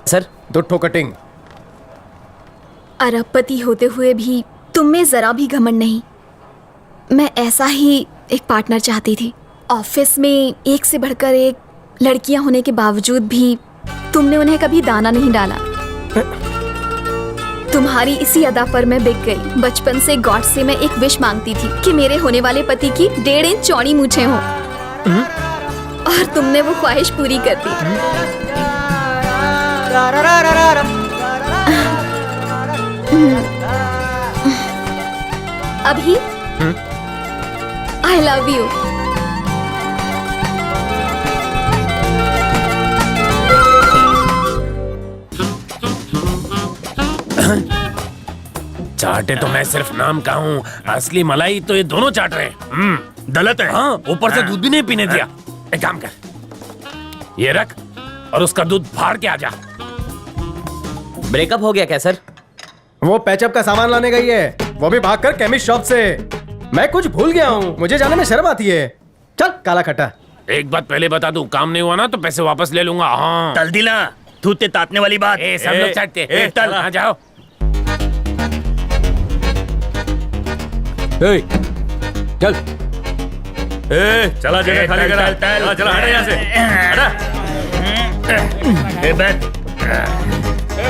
Sir, 2 ठो cutting. अरबपति होते हुए भी तुम में जरा भी घमंड नहीं। मैं ऐसा ही एक पार्टनर चाहती थी। ऑफिस में एक से बढ़कर एक लड़कियां होने के बावजूद भी तुमने उन्हें कभी दाना नहीं डाला। तुम्हारी इसी अदा पर मैं बिक गई। बचपन से गॉड से मैं एक विश मांगती थी कि मेरे होने वाले पति की 1.5 इंच चौड़ी मूछें हो, और तुमने वो ख्वाहिश पूरी कर दी। अभी आई लव यू। चाटे तो मैं सिर्फ नाम का हूँ, असली मलाई तो ये दोनों चाट रहे हैं। गलत है। हाँ, ऊपर से दूध भी नहीं पीने दिया। एक काम कर, ये रख और उसका दूध फाड़ के आ जा। ब्रेकअप हो गया क्या सर? वो पैचअप का सामान लाने गई है, वो भी भागकर केमिस्ट शॉप से। मैं कुछ भूल गया हूँ, मुझे जाने में शर्म आती है। चल काला खट्टा। एक बात पहले बता दूं, काम नहीं हुआ ना तो पैसे वापस ले लूंगा। हाँ, तल दिला, थूते तातने वाली बात। सब लोग चाटते। तल। हाँ, जाओ। चल। चला जगह खाली करा। चला चला, हटा यहाँ से, हटा। बैठ।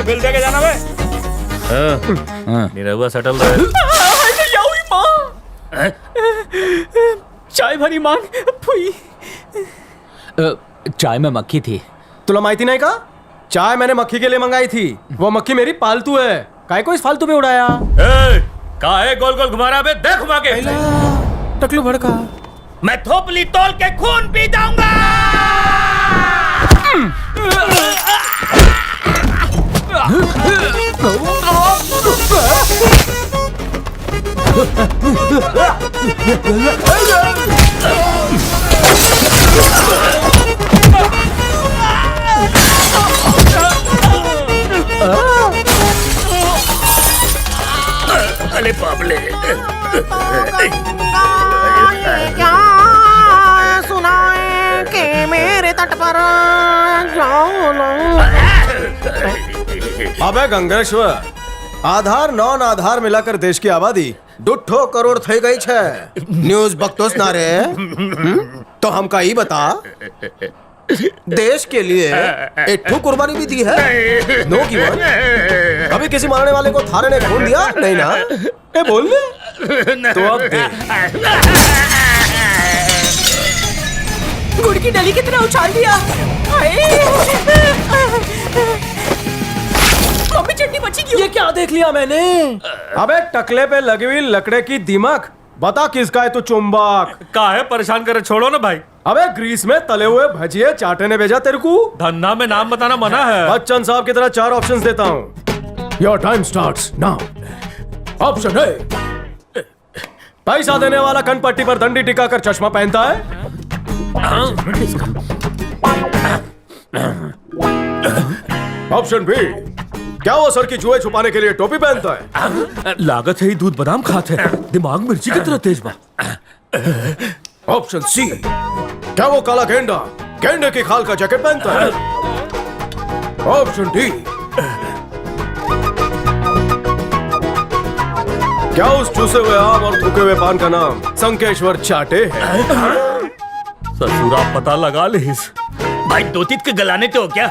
बिल दे के जाना बे। मेरा हुआ सेटल रहा है। चाय भरी मांग। चाय में मक्खी थी। तुला माहिती नहीं का? चाय मैंने मक्खी के लिए मंगाई थी। वो मक्खी मेरी पालतू है, काय को इस फालतू पे उड़ाया? काहे गोल गोल घुमा रहा बे? देख घुमा के। टकलू भड़का। मैं थोपली तोल के खून पी जाऊंगा। अरे बाबले, क्या सुनाए कि मेरे तट पर अबे गंगेश्वर, आधार नॉन आधार मिलाकर देश की आबादी 2 करोड़ થઈ ગઈ છે। न्यूज बकतोस ना रे। तो हमका ही बता, देश के लिए एक ठो कुर्बानी भी दी है। नो की वन। कभी किसी मारने वाले को थारे ने खून दिया नहीं ना? ए बोल ले। तो अब दे। गुड़ की डली की तरह उछाल दिया। मम्मी चटनी बची क्यों? ये क्या देख लिया मैंने? अबे टकले पे लगी हुई लकड़े की दीमक, बता किसका है तू चुंबक? काहे परेशान करे, छोड़ो ना भाई। अबे ग्रीस में तले हुए भजिए चाटे ने भेजा तेरे को। धंधा में नाम बताना मना है। बच्चन साहब की तरह 4 ऑप्शंस देता हूँ। Your time starts now. Option A, पैसा देने वाला कनपट्टी पर दंडी टिकाकर चश्मा पहनता है। ऑप्शन बी, क्या वो सर की जुए छुपाने के लिए टोपी पहनता है? लागत है ही दूध बादाम खाते हैं, दिमाग मिर्ची की तरह तेज बा। ऑप्शन सी, क्या वो काला गेंडा गेंडे की खाल का जैकेट पहनता है? ऑप्शन डी, क्या उस चूसे हुए आम और थूके हुए पान का नाम संकेश्वर चाटे है? ससुरा पता लगा लीस। भाई दोतीत के गलाने तो क्या?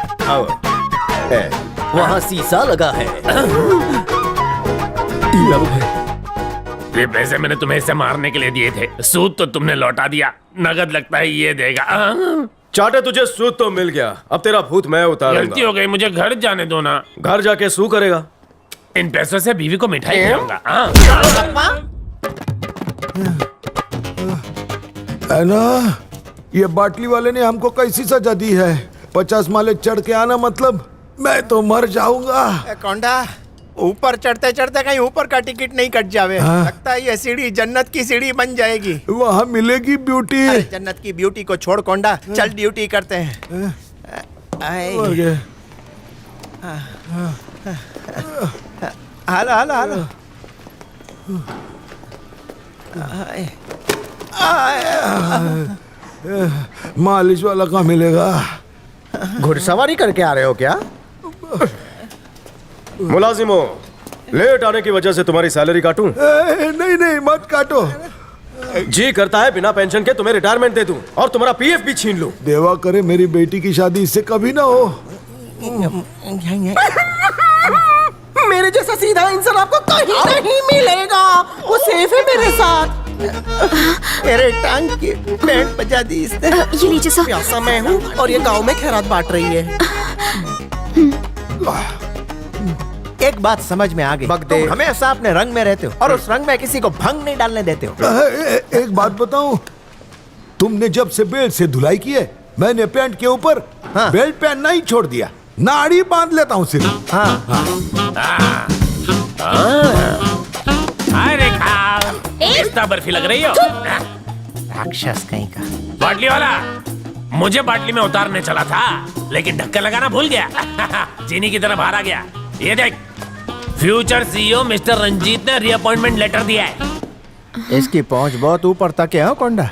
वहाँ शीशा लगा है। ये पैसे मैंने तुम्हें इसे मारने के लिए दिए थे, सूद तो तुमने लौटा दिया, नगद लगता है ये देगा। चाटे तुझे सूद तो मिल गया, अब तेरा भूत मैं गलती उतारूंगा। हो गई, मुझे घर जाने दो ना। घर जाके सू करेगा। इन पैसों से बीवी को मिठाई खिलाऊंगा। है ना, ये बाटली वाले ने हमको कैसी सजा दी है। 50 माले चढ़ के आना मतलब मैं तो मर जाऊंगा। कौंडा, ऊपर चढ़ते चढ़ते कहीं ऊपर का टिकट नहीं कट जावे। लगता है ये सीढ़ी जन्नत की सीढ़ी बन जाएगी। वहाँ मिलेगी ब्यूटी। जन्नत की ब्यूटी को छोड़ कोंडा, चल ड्यूटी करते हैं। हालो हालो हालो। मालिश वाला कहाँ मिलेगा? घुड़सवारी करके आ रहे हो क्या? मुलाजिमों, लेट आने की वजह से तुम्हारी सैलरी काटूं? नहीं नहीं मत काटो। जी करता है बिना पेंशन के तुम्हें रिटायरमेंट दे दूं और तुम्हारा पीएफ भी छीन लूं। देवा करे मेरी बेटी की शादी इससे कभी ना हो। मेरे जैसा सीधा इंसान आपको कहीं नहीं मिलेगा। वो सेफ है मेरे साथ। मेरे टांग की बैंड बजा दी इसने। ये लीजिए सर। प्यासा मैं हूँ और ये गांव में खैरात बांट रही है। एक बात समझ में आ गई, तुम हमेशा अपने रंग में रहते हो और उस रंग में किसी को भंग नहीं डालने देते हो। एक बात बताऊं, तुमने जब से बेल्ट से धुलाई की है, मैंने पैंट के ऊपर बेल्ट पहनना ही छोड़ दिया। नाड़ी बांध लेता हूँ सिर्फ। हाय रेखा, इतना बर्फी लग रही हो। राक्षस कहीं का। बाटली वाला मुझे बाटली में उतारने चला था, लेकिन ढक्कन लगाना भूल गया। चीनी की तरह बाहर आ गया। ये देख, फ्यूचर सीईओ मिस्टर रंजीत ने रीअपॉइंटमेंट लेटर दिया है। इसकी पहुंच बहुत ऊपर तक है कोंडा।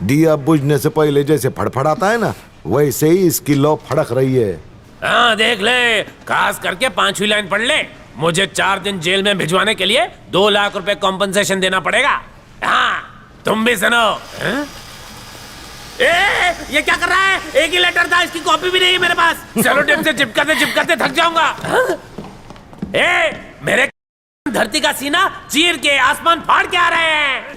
दिया बुझने से पहले जैसे फड़फड़ाता है ना, वैसे ही इसकी लौ फड़क रही है। हाँ देख ले, खास करके 5वीं लाइन पढ़ ले। मुझे 4 दिन जेल में भिजवाने के लिए 2 लाख रुपए कॉम्पनसेशन देना पड़ेगा। हाँ, तुम भी सुनो। ये क्या कर रहा है? एक ही लेटर था, इसकी कॉपी भी नहीं है मेरे पास। सेलो टेप से चिपकाते थक जाऊंगा। मेरे धरती का सीना चीर के आसमान फाड़ के आ रहे हैं।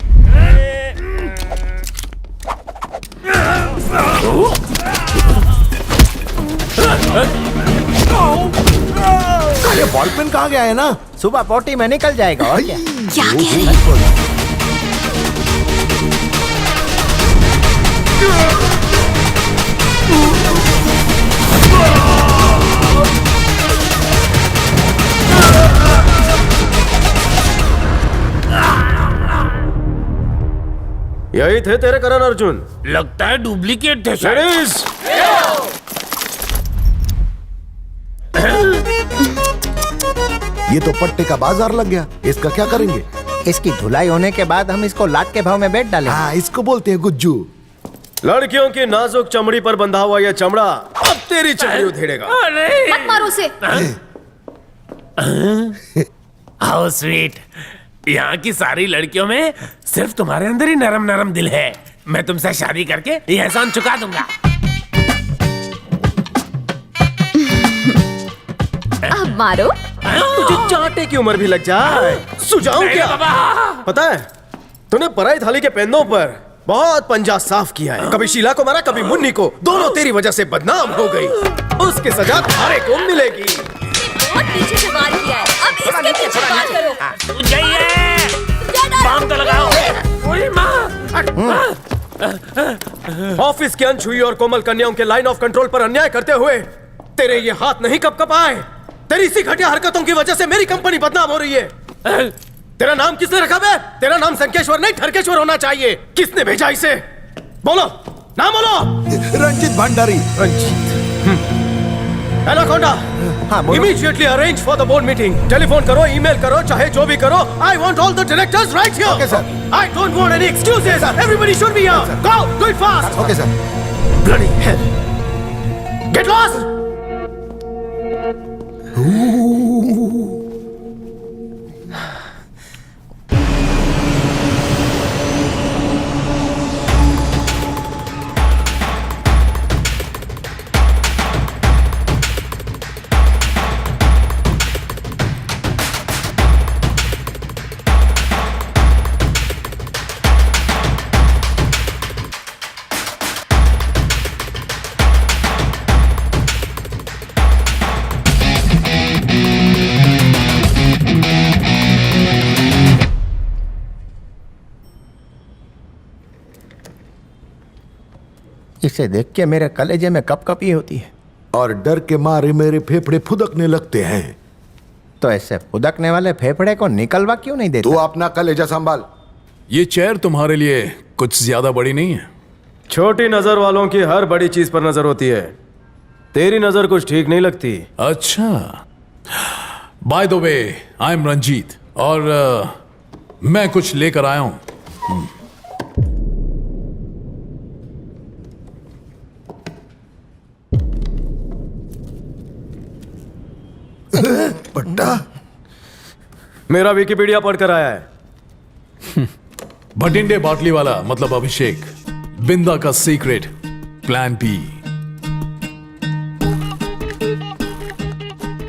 अरे बॉल पेन कहाँ गया है ना? सुबह पोटी में निकल जाएगा और क्या? क्या कह रहे हैं? यही थे तेरे करण अर्जुन? लगता है डुप्लीकेट थे शायद। लेडीज, ये तो पट्टे का बाजार लग गया। इसका क्या करेंगे? इसकी धुलाई होने के बाद हम इसको लाट के भाव में बेच डालेंगे। हाँ, इसको बोलते हैं गुज्जू। लड़कियों की नाजुक चमड़ी पर बंधा हुआ यह चमड़ा अब तेरी चमड़ी उधेड़ेगा। मत मारो उसे। How sweet. यहाँ की सारी लड़कियों में सिर्फ तुम्हारे अंदर ही नरम नरम दिल है। मैं तुमसे शादी करके ये एहसान चुका दूंगा। अब मारो। तुझे चाटे की उम्र भी लग जाए, सुझाऊं क्या? बाबा, पता है, तूने पराई थाली के पेंदों पर बहुत पंजा साफ किया है। कभी शीला को मारा, कभी मुन्नी को। दोनों तेरी वजह से बदनाम हो गई। उसकी सजा थारे को मिलेगी। बहुत पीछे से वार किया है, अब इसके पीछे वार करो। जाइए, बाम तो लगाओ। ओए माँ। ऑफिस की अनछुई और कोमल कन्याओं के लाइन ऑफ कंट्रोल पर अन्याय करते हुए तेरे ये हाथ नहीं कपकपाए। तेरी इसी घटिया हरकतों की वजह से मेरी कंपनी बदनाम हो रही है। तेरा नाम किसने रखा बे? तेरा नाम संकेश्वर नहीं ठरकेश्वर होना चाहिए। किसने भेजा इसे? बोलो, नाम बोलो। रंजीत भंडारी। रंजीत। एनाकोंडा, हाँ, बोलो। Immediately arrange for the board meeting. Telephone करो, ईमेल करो, चाहे जो भी करो। I want all the directors right here. Okay, sir. I don't want any excuses. Everybody should be here. Go, do it fast. Okay sir. Bloody hell. Get lost! इसे देख के मेरे कलेजे में कपकपी होती है। और डर के मारे मेरे फेफड़े फुदकने लगते हैं। तो ऐसे फुदकने वाले फेफड़े को निकलवा क्यों नहीं देते? तू अपना कलेजा संभाल। ये चेयर तुम्हारे लिए कुछ ज्यादा बड़ी नहीं है। छोटी नजर वालों की हर बड़ी चीज पर नजर होती है। तेरी नजर कुछ ठीक नहीं लगती। अच्छा, by the way, I am Ranjit और मैं कुछ लेकर आया हूं। पट्टा मेरा विकिपीडिया पढ़कर आया है। भटिंडे बाटली वाला मतलब अभिषेक, बिंदा का सीक्रेट प्लान बी।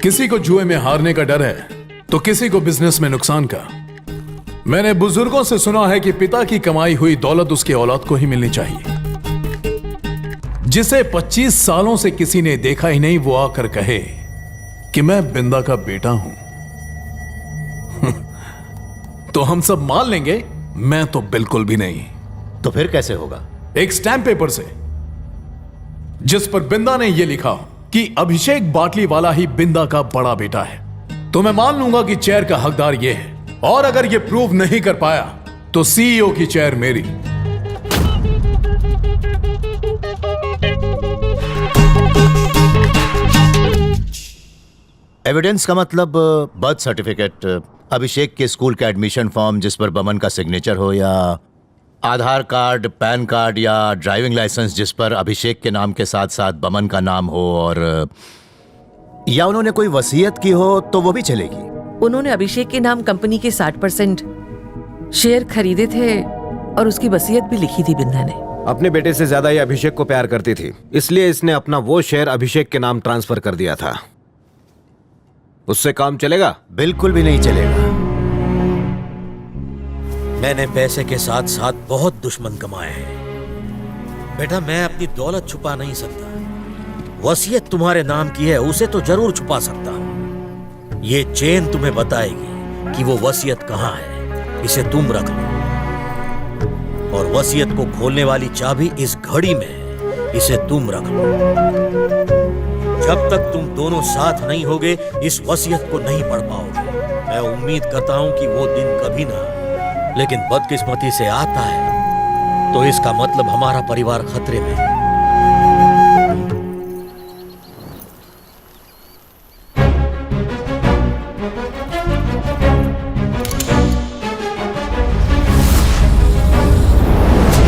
किसी को जुए में हारने का डर है तो किसी को बिजनेस में नुकसान का। मैंने बुजुर्गों से सुना है कि पिता की कमाई हुई दौलत उसके औलाद को ही मिलनी चाहिए। जिसे 25 सालों से किसी ने देखा ही नहीं वो आकर कहे कि मैं बिंदा का बेटा हूं तो हम सब मान लेंगे, मैं तो बिल्कुल भी नहीं। तो फिर कैसे होगा? एक स्टैंप पेपर से जिस पर बिंदा ने यह लिखा हो कि अभिषेक बाटली वाला ही बिंदा का बड़ा बेटा है, तो मैं मान लूंगा कि चेयर का हकदार यह है। और अगर यह प्रूव नहीं कर पाया तो सीईओ की चेयर मेरी। एविडेंस का मतलब बर्थ सर्टिफिकेट, अभिषेक के स्कूल का एडमिशन फॉर्म जिस पर बमन का सिग्नेचर हो, या आधार कार्ड, पैन कार्ड या ड्राइविंग लाइसेंस जिस पर अभिषेक के नाम के साथ साथ बमन का नाम हो, और या उन्होंने कोई वसीयत की हो तो वो भी चलेगी। उन्होंने अभिषेक के नाम कंपनी के 60% शेयर खरीदे थे और उसकी वसीयत भी लिखी थी बिंदा ने। अपने बेटे से ज्यादा ये अभिषेक को प्यार करती थी, इसलिए इसने अपना वो शेयर अभिषेक के नाम ट्रांसफर कर दिया था। उससे काम चलेगा? बिल्कुल भी नहीं चलेगा। मैंने पैसे के साथ साथ बहुत दुश्मन कमाए हैं बेटा। मैं अपनी दौलत छुपा नहीं सकता। वसीयत तुम्हारे नाम की है, उसे तो जरूर छुपा सकता हूं। ये चेन तुम्हें बताएगी कि वो वसीयत कहां है। इसे तुम रख लो। और वसीयत को खोलने वाली चाबी इस घड़ी में है। इसे तुम रख लो। जब तक तुम दोनों साथ नहीं होगे इस वसीयत को नहीं पढ़ पाओगे। मैं उम्मीद करता हूं कि वो दिन कभी ना, लेकिन बदकिस्मती से आता है तो इसका मतलब हमारा परिवार खतरे में है।